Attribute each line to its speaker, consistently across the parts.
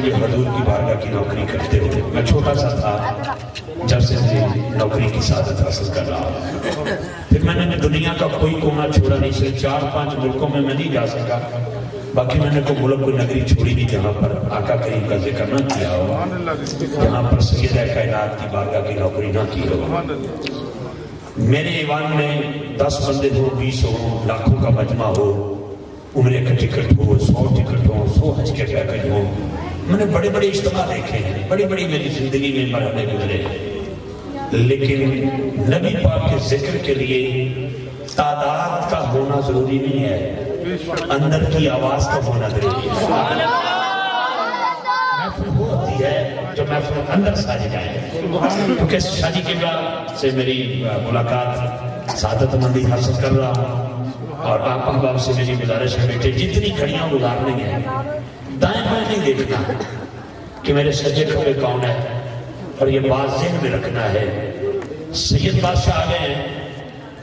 Speaker 1: مجھے حضور کی بارگاہ کی نوکری کرتے ہوئے، میں چھوٹا سا تھا جب سے مجھے نوکری کی سعادت حاصل کر رہا، پھر میں نے دنیا کا کوئی کونا چھوڑا نہیں، صرف 4-5 ملکوں میں نہیں جا سکا، باقی میں نے کوئی ملک کوئی نگری چھوڑی نہیں جہاں پر آقا کریم کا ذکر نہ کیا ہو، جہاں پر سیدہ کائنات کی بارگاہ کی نوکری نہ کی ہو۔ میرے ایوان میں 10 بندے ہو، 20 ہو، لاکھوں کا مجمع ہو، عمرے کا ٹکٹ ہو، 100 ٹکٹ ہو، 100 حج کے پیکج ہو، میں نے بڑے بڑے اجتماع دیکھے ہیں، بڑی بڑی میری زندگی میں مرحلے گزرے، لیکن نبی پاک کے ذکر کے لیے تعداد کا ہونا ضروری نہیں ہے، اندر کی آواز کا ہونا ضروری ہے۔ محفل وہ ہوتی ہے جو محفل اندر ساج جائے، کیونکہ شادی کے بعد سے میری ملاقات سعادت مندی حاصل کر رہا ہوں، اور آپ احباب سے میری گزارش ہے بیٹے جتنی گھڑیاں گزارنی ہیں دائیں بائیں نہیں دیکھنا کہ میرے سجے کھبے کون ہے، اور یہ بات ذہن میں رکھنا ہے سید بادشاہ آگے ہیں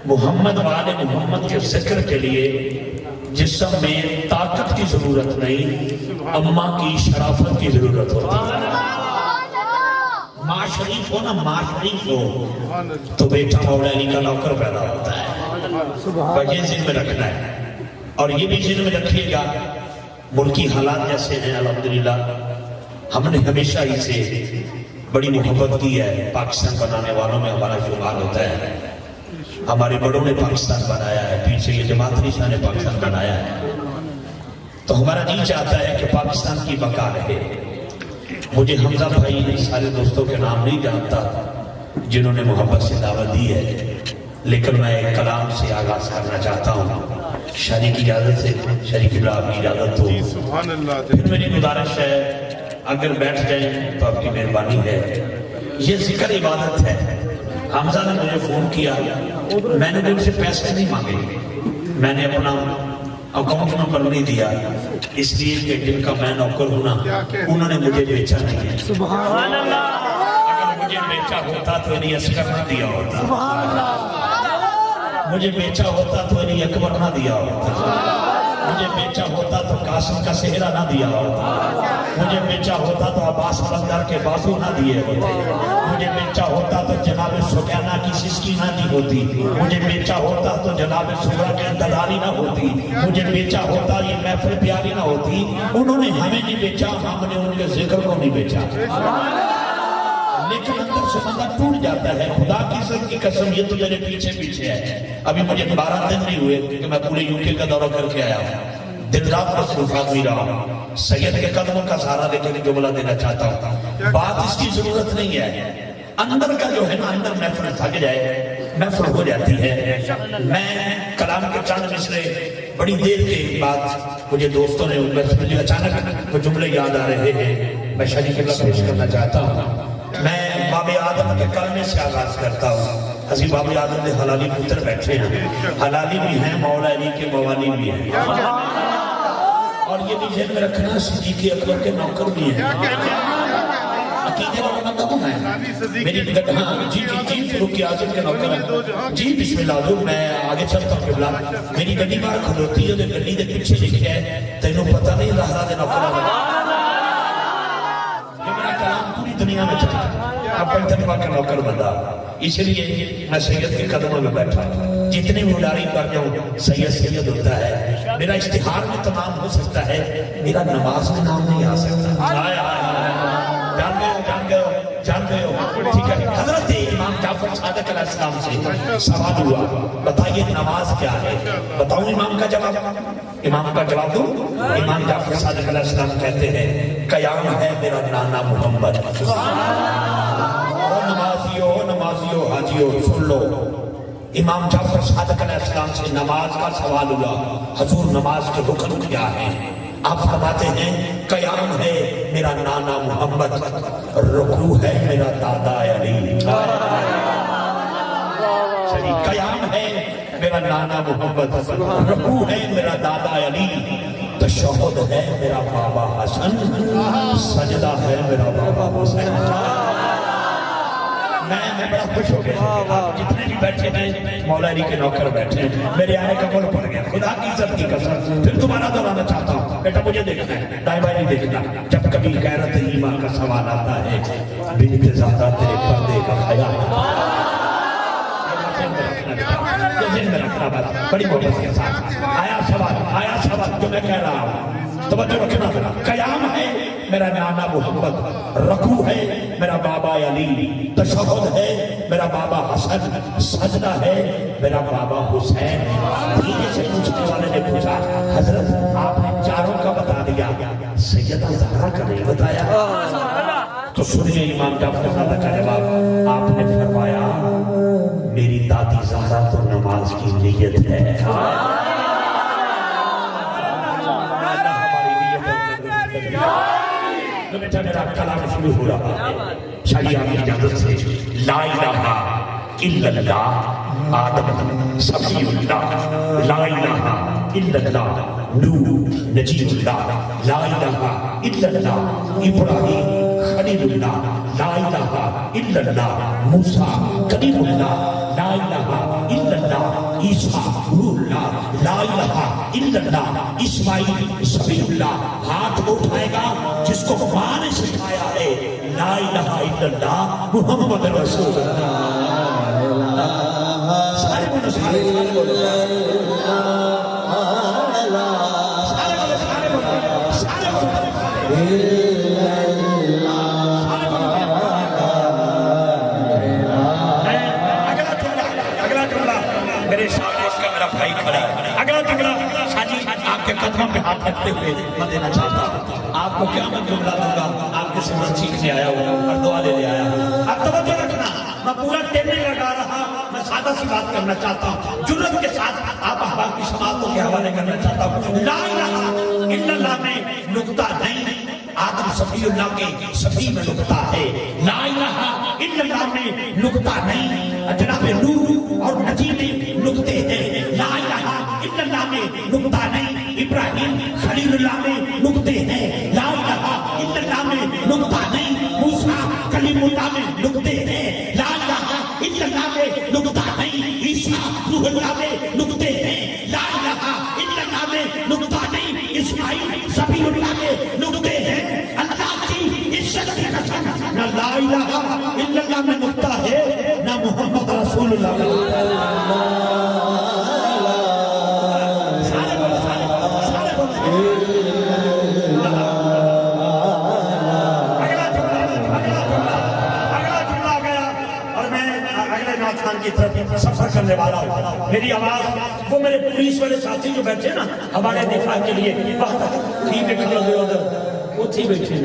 Speaker 1: محمد والے محمد کے ذکر کے لیے جسم میں طاقت کی ضرورت نہیں، اماں کی شرافت کی ضرورت ہوتی ہے۔ ماں شریف ہو نا، ماں شریف ہو تو بیٹا مولا علی کا نوکر پیدا ہوتا ہے، یہ ذہن میں رکھنا ہے۔ اور یہ بھی ذہن میں رکھیے گا ملکی حالات جیسے ہیں الحمدللہ ہم نے ہمیشہ ہی سے بڑی محبت کی ہے، پاکستان بنانے والوں میں ہمارا شمار ہوتا ہے، ہمارے بڑوں نے پاکستان بنایا ہے، پیچھے یہ جماعت نشاں نے پاکستان بنایا ہے، تو ہمارا جی چاہتا ہے کہ پاکستان کی بقا رہے۔ مجھے حمزہ بھائی سارے دوستوں کے نام نہیں جانتا جنہوں نے محبت سے دعوت دی ہے، لیکن میں ایک کلام سے آغاز کرنا چاہتا ہوں، شریع کی اجازت سے، شریع کی آپ کی اجازت ہو، پھر میری گزارش ہے اگر بیٹھ جائیں تو آپ کی مہربانی ہے۔ یہ ذکر عبادت ہے۔ حمزہ نے مجھے فون کیا، میں نے ان سے پیسے نہیں مانگے، میں نے اپنا اکاؤنٹ نمبر نہیں دیا، اس لیے کہ جن کا میں نوکر ہوں نا انہوں نے مجھے بیچا نہیں ہے۔ اگر مجھے بیچا ہوتا تو انہیں اسکر نہ دیا ہوتا، مجھے بیچا ہوتا تو انہیں اکبر نہ دیا ہوتا، مجھے بیچا ہوتا تو قاسم کا صحرا نہ دیا ہوتا، مجھے بیچا ہوتا تو عباس ملندر کے بازو نہ دیے ہوتے، مجھے بیچا ہوتا تو جناب سفیانہ کی سسکی نہ دی ہوتی، مجھے بیچا ہوتا تو جناب سورہ کے دلالی نہ ہوتی، مجھے بیچا ہوتا یہ محفل پیاری نہ ہوتی۔ انہوں نے ہمیں نہیں بیچا، ہم نے ان کے ذکر کو نہیں بیچا، لیکن اندر سے بندہ ٹوٹ جاتا ہے۔ خدا کی عزت کی قسم یہ تو میرے پیچھے پیچھے ہے، ابھی مجھے 12 دن نہیں ہوئے کہ میں پورے یوکے کا دورہ کر کے آیا ہوں، دن رات مصروفات بھی رہا ہوں، سید کے قدموں کا سہارا لے کے جملہ دینا چاہتا ہوں۔ بات اس کی ضرورت نہیں ہے، اندر کا جو ہے نا، اندر محفل تھک جائے محفل ہو جاتی ہے۔ میں کلام کے چند مصرے بڑی دیر کے بعد مجھے دوستوں نے مجھے اچانک وہ جملے یاد آ رہے ہیں، میں شریف اللہ پیش کرنا چاہتا ہوں۔ میں باب آدم کے کلمے سے آغاز کرتا ہوں۔ حضرت باب آدم نے حلالی پتر بیٹھے ہیں، حلالی بھی ہیں، مولا علی کے موالی بھی ہیں، اور یہ بھی ذہن میں رکھنا صدیق اکبر کے نوکر بھی ہیں، عقیدے والا بندہ کون ہے؟ میری جی فاروق اعظم کے نوکر ہیں، جی بسم اللہ حضور میں آگے چلتا ہوں قبلہ، میری گڈی باہر کھلوتی ہے، گڈی دے پیچھے لکھے ہے تینوں پتہ نہیں رہا دے نوکر کلام پوری دنیا میں چلا، اب پنجتنوا کا نوکر بندہ، اس لیے میں سید کے قدموں میں بیٹھا، جتنے مولاری پر جاؤں سید سید ہوتا ہے، میرا اشتہار میں تمام ہو سکتا ہے، میرا نماز میں نام نہیں آ سکتا۔ جان گئے ہو ٹھیک ہے۔ حضرت امام جعفر صادق علیہ السلام سے سوال ہوا بتائیے نماز کیا ہے، بتاؤں امام کا جواب، امام کا جواب دوں؟ امام جعفر صادق علیہ السلام کہتے ہیں قیام ہے میرا نانا محمد۔ نمازیو حاجیو سن لو، امام جعفر صادق علیہ السلام سے نماز کا سوال ہوا، حضور نماز کے حکم کیا ہے؟ آپ فرماتے ہیں قیام ہے میرا نانا محمد، رکوع ہے میرا دادا علی۔ قیام ہے میرا نانا محمد، رکوع ہے میرا دادا علی، تشہد ہے میرا بابا حسن، سجدہ ہے میرا بابا حسین۔ میں بڑا خوش ہو گیا. جتنے بھی بیٹھے ہیں مولا علی کے نوکر بیٹھے ہیں, میرے آنے کا مول پڑ گیا. خدا کی عزت کی قسم پھر دوبارہ دہرانا چاہتا ہوں, بیٹا مجھے دیکھنا ہے, دائیں بائیں نہیں دیکھنا. جب کبھی غیرت ایمان کا سوال آتا ہے, بنت زہرا تیرے پردے کا خیال, ذہن میں رکھنا بات بڑی محبت کے ساتھ. آیا سوال جو میں کہہ رہا ہوں, توجہ رکھنا. قیام ہے میرا نانا محمد, رکوع ہے میرا بابا علی, تشہد ہے میرا بابا حسن, سجدہ ہے میرا بابا حسین. دھیرے سے پوچھنے والے نے پوچھا, حضرت آپ نے چاروں کا بتا دیا, سیدہ زہرا کا نہیں بتایا. تو سنیے امام جعفر زادہ کا جواب. آپ نے فرمایا, میری دادی زہرا تو نماز کی نیت ہے. بیٹا میرا کلام شروع ہو رہا ہے شاہی آمی اجازت سے. لا الہ الا اللہ آدم صفی اللہ, لا الہ الا اللہ نوح نجیب اللہ, لا الہ الا اللہ ابراہیم خلیل اللہ, لا الہ الا اللہ موسیٰ کلیم اللہ, لا الہ الا اللہ عیسیٰ روح اللہ, لا الہ الا اللہ اسماعیل صفی اللہ. ہاتھ اٹھائے گا جس کو ماں نے سکھایا ہے, لا الہ الا اللہ محمد رسول اللہ. سارے بولو, سارے بولو, سارے بولو. میرے سامنے اس کا میرا بھائی کھڑا ہے. اگلا جملہ شاجی آپ کے قدموں پہ ہاتھ رکھتے ہوئے میں دینا چاہتا ہوں. آپ کو کیا میں جملہ دوں گا, آپ کے سمجھ سیکھنے آیا ہوں اور دعا لینے آیا ہوں. اب توجہ رکھنا, میں پورا ٹیم نہیں لگا رہا, میں سادہ سی بات کرنا چاہتا ہوں. جرأت کے ساتھ آپ احباب کی سماعتوں کے حوالے کرنا چاہتا ہوں. لا الہ الا اللہ میں نقطہ نہیں, آدم صفی اللہ کے صفی میں نقطہ ہے. لا الہ الا اللہ میں نقطہ نہیں, جناب نوح اور نجیب میں نقطے ہیں. لا الہ الا اللہ میں نقطہ نہیں, ابراہیم خلیل اللہ میں نقطے ہیں. لا الہ الا اللہ میں نقطہ نہیں, موسیٰ کلیم اللہ میں نقطے ہیں. لا الہ الا اللہ میں نقطہ نہیں, عیسیٰ روح اللہ میں نقطے ہیں. لا الہ الا اللہ میں نقطہ نہیں, اسماعیل صفی اللہ میں نقطے ہیں. اللہ کی عزت کی قسم, نہ لا الہ الا اللہ میں نقطہ ہے, نہ محمد رسول اللہ میں نقطہ ہے. کی طرف سفر کرنے والا ہوں. میری آواز وہ میرے پولیس والے ساتھی جو بیٹھے نا ہمارے دفاع کے لیے, وقت تھی میں کھڑے ہوئے ادھر وہ تھی بیٹھے.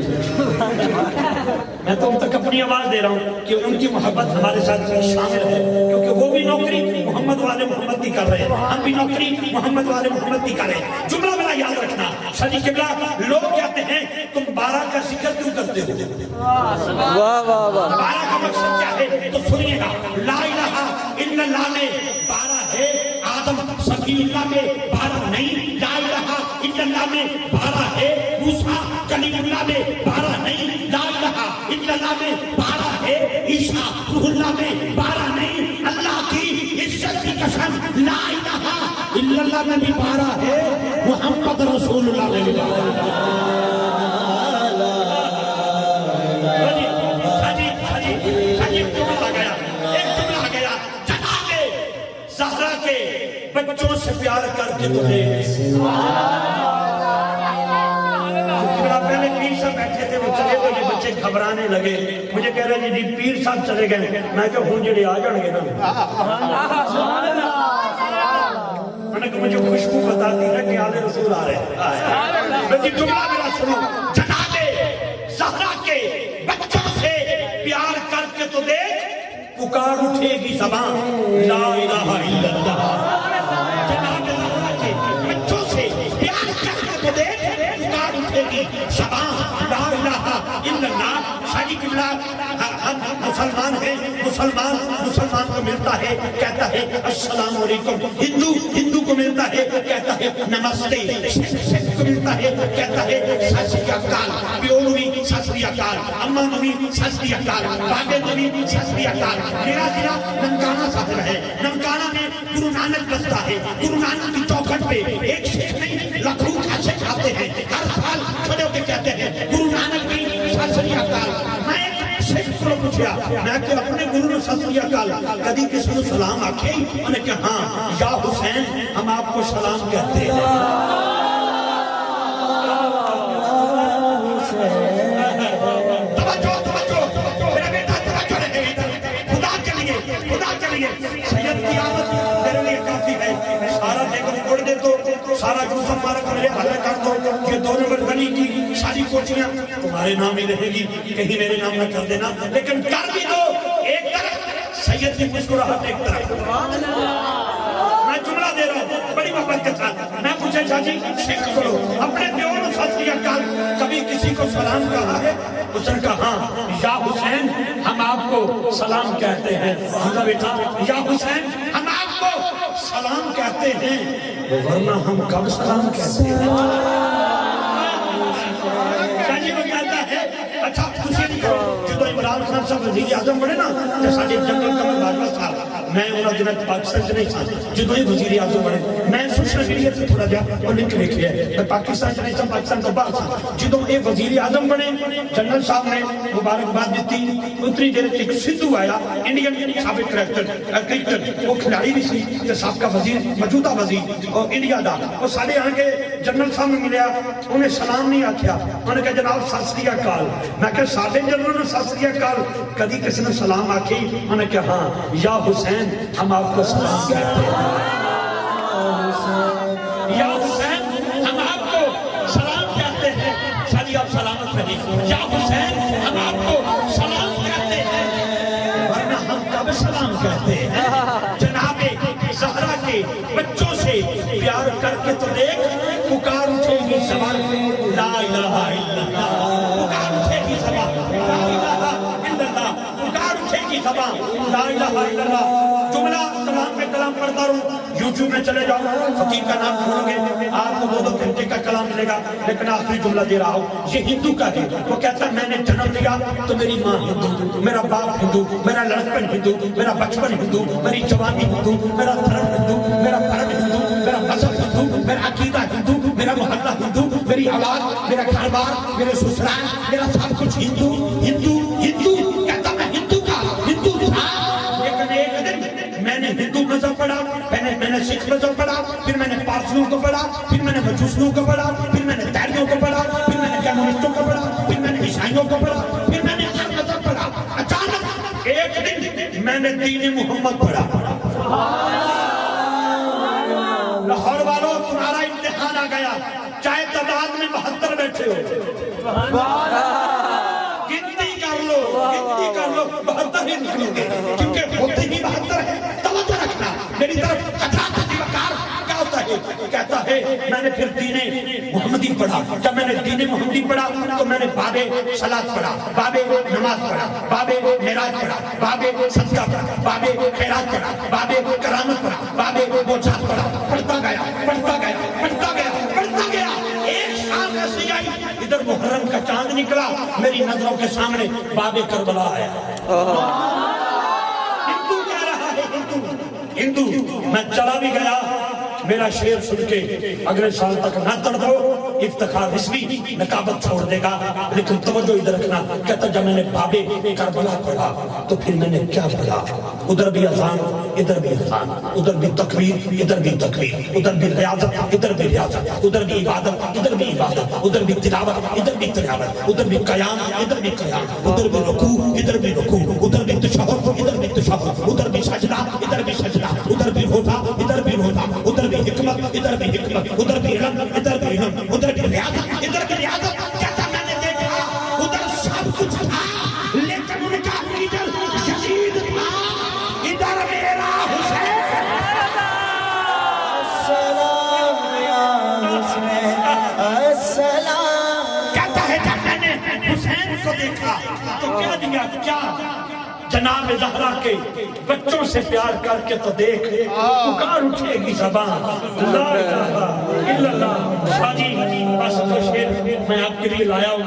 Speaker 1: میں تو ان تک اپنی آواز دے رہا ہوں کہ ان کی محبت ہمارے ساتھ شامل ہے, کیونکہ وہ بھی نوکری محمد والے محمد کی کر رہے ہیں, ہم بھی نوکری محمد والے محمد کی کر رہے ہیں. جملہ میرا یاد رکھنا, شاہی قبلہ لوگ کہتے ہیں تم 12 کا ذکر کیوں کرتے ہو, 12 کا مقصد کیا ہے, تو سنیے گا. لا الہ الا اللہ میں 12 ہے, آدم صفی اللہ میں 12 نہیں. لا الہ الا اللہ میں 12 ہے, موسیٰ کلیم اللہ میں 12 نہیں. لا الہ الا اللہ میں 12 ہے, عیسیٰ روح اللہ میں 12 نہیں. اللہ کی عزت کی قسم, لا الہ الا اللہ میں بھی 12 ہے, محمد رسول اللہ میں بھی 12 ہے. بچوں سے پیار کر کے تمہیں پہلے پیر صاحب بیٹھے تھے, وہ چلے تو یہ بچے گھبرانے لگے. مجھے کہہ رہے جی پیر صاحب چلے گئے. میں کہ ہوں جڑے آ جان گے نا, میں نے کہا مجھے خوشبو بتاتی ہے کہ آل رسول آ رہے ہیں. لیکن جملہ میرا سنو, جناب زہرا کے بچوں سے پیار کر کے تو دیکھ, پکار اٹھے گی زبان لا الہ الا اللہ. شاہی قبلہ مسلمان ہے، مسلمان کو ملتا ہے کہتا ہے السلام علیکم، ہندو کو ملتا ہے کہتا ہے نمستے، سکھ کو ملتا ہے کہتا ہے ست سری اکال، پیو نو بھی ست سری اکال، اماں نو بھی ست سری اکال، بابے نو بھی ست سری اکال۔ میرا ضلع ننکانہ صاحب ہے، ننکانہ میں گرو نانک بستا ہے، گرو نانک کی چوکھٹ پہ ایک سکھ نہیں لاکھوں کھانسے کھاتے ہیں، ہر سال کھڑے ہو کے کہتے ہیں گرو نانک کی ست سری اکال۔ میں ایک سکھ کو پوچھیا، میں کہ اپنے گرو نے ست سری اکال کدی کسی کو سلام آکھے؟ انہوں نے کہا ہاں، یا حسین ہم آپ کو سلام کہتے ہیں۔ سید کی آمد میرے لیے کافی ہے، سارا دیگر کوڑ دے تو، سارا جوسم مارا کر میرے حلے کر دو، یہ 2 نمبر گلی کی ساری کوچیاں تمہارے نام ہی رہے گی، کہیں میرے نام نہ کر دینا، لیکن کر بھی دو۔ ایک طرف سید کی مسکراہٹ، ایک طرف میں جملہ دے رہا ہوں بڑی محبت کے ساتھ، میں پوچھے شاہ جی سکھ کرو اپنے پیو نو ست سری اکال کبھی کسی کو سلام کہا ہے؟ اس نے کہا ہاں، یا حسین ہم آپ کو سلام کہتے ہیں۔ حمزہ بیٹا یا حسین ہم آپ کو سلام کہتے ہیں، ورنہ ہم کب سلام کہتے ہیں؟ شاہ جی کو کہتا ہے اچھا خوشی نہیں کرو، جدو عمران خان صاحب وزیر اعظم بڑے نا، جیسا جی جنرل قمر باجوہ صاحب، میں انہوں دنوں پاکستان سے نہیں تھا، جدو ہی وزیر اعظم بڑے، میں سوشل میڈیا سے تھوڑا جا اور لنک لکھ لیا، میں پاکستان سے نہیں تھا، پاکستان کو باہر تھا، جدو یہ وزیر اعظم بڑے جنرل صاحب نے مبارکباد دیتی، اتنی دیر ایک سدھو آیا، انڈین سابق کرکٹر، وہ کھلاڑی بھی سی، جو سابقہ وزیر، موجودہ وزیر اور انڈیا دا، وہ سارے آن کے جنرل صاحب میں ملیا، انہیں سلام نہیں آکھیا، انہوں نے کہا جناب ست سری اکال، میں کہا ساڑھے جنرل نے ست سری اکال کدی کسی نے سلام آکھی؟ انہوں نے کہا ہاں، یا حسین ہم آپ کو سلام کہتے ہیں، یا حسین ہم آپ کو سلام کہتے ہیں۔ شاہ جی آپ سلامت رہیے، یا حسین ہم آپ کو سلام کہتے ہیں، ورنہ ہم کب سلام کہتے ہیں؟ جناب زہرا کے بچوں سے پیار کر کے تو دیکھ، پکار اٹھے گی زبان لا الہ الا اللہ، پکار اٹھے گی زبان لا الہ الا اللہ، پکار اٹھے گی زبان لا الہ الا اللہ۔ جملہ کلام پہ کلام پڑھتا رہوں، یوٹیوب میں چلے جاؤ، فقیر کا نام ڈھونڈو گے آپ کو 2 گھنٹے کا کلام ملے گا، لیکن آخری جملہ دے رہا ہوں، یہ ہندو کا ہے، وہ کہتا ہے میں نے جنم لیا تو میری ماں ہندو، میرا باپ ہندو، میرا لڑکپن ہندو، میرا بچپن ہندو، میری جوانی ہندو، میرا دھرم ہندو، میرا پرم ہندو، میرا مذہب ہندو، میرا عقیدہ ہندو، میرا محلہ ہندو، میری اولاد، میرا گھر بار، میرے سسرال، میرا سب کچھ ہندو ہندو ہندو، کہتا میں ہندو کا ہندو تھا، لیکن ایک دن میں نے ہندو مذہب پڑھا، میں نے سکھ مذہب پڑھا، پھر میں نے پارسیوں کو پڑھا، پھر میں نے مجوسیوں کو پڑھا، پھر میں نے تیریوں کو پڑھا، پھر میں نے کمیونسٹوں کو پڑھا، پھر میں نے عیسائیوں کو پڑھا، پھر میں نے ہر مذہب پڑھا۔ اچانک ایک دن میں نے دین محمد پڑھا۔ لاہور والوں تمہارا امتحان آ گیا، چاہے تعداد میں 72 بیٹھے ہو، گنتی کر لو 72 ہی نکلو گے، کیونکہ ہوتے ہی 72 ہے۔ توجہ رکھنا میری طرف، کیا ہوتا ہے؟ کہتا ہے میں نے پھر دین محمدی پڑھا، جب میں نے دین محمدی پڑھا تو میں نے باب صلاۃ پڑھا، باب نماز پڑھا، باب معراج پڑھا، باب صدقہ پڑھا، باب خیرات پڑھا، باب کرامت پڑھا، باب موجات پڑھا، پڑھتا گیا، ایک شام ایسی آئی، ادھر محرم کا چاند نکلا، میری نظروں کے سامنے باب کربلا آیا۔ ہندو کہہ رہا ہے، ہندو، میں چلا بھی گیا، میرا شعر سن کے اگلے سال تک نہ تڑپو، افتخار رسمی نقابت چھوڑ دے گا، لیکن توجہ ادھر رکھنا، کہتا جب میں نے باب کربلا پڑھا تو پھر میں نے کیا پڑھا، ادھر بھی اذان ادھر بھی اذان، ادھر بھی تکبیر ادھر بھی تکبیر، ادھر بھی ریاضت ادھر بھی ریاضت، ادھر بھی عبادت ادھر بھی عبادت، ادھر بھی تلاوت ادھر بھی تلاوت، ادھر بھی قیام ادھر بھی قیام، ادھر بھی رکوع ادھر بھی رکوع، ادھر بھی تشہد ادھر بھی تشہد، ادھر بھی سجدہ ادھر بھی سجدہ، ادھر بھی روزہ ادھر بھی روزہ، ادھر بھی حکمت ادھر بھی حکمت، ادھر بھی علم ادھر بھی علم، ادھر بھی ریاضت ادھر بھی ریاضت۔ کہتا میں نے دیکھا ادھر سب کچھ تھا، لیکن ان کا لیڈر یزید تھا، ادھر میرا حسین۔ السلام یا حسین السلام، کہتا ہے جب میں نے حسین کو دیکھا تو کیا دیا، کیا جناب زہرا کے بچوں سے پیار کر کے تو دیکھ پکار اٹھے گی زبان لا الہ الا اللہ۔ شاہ جی بس تو شیر میں آپ کے لیے لایا ہوں۔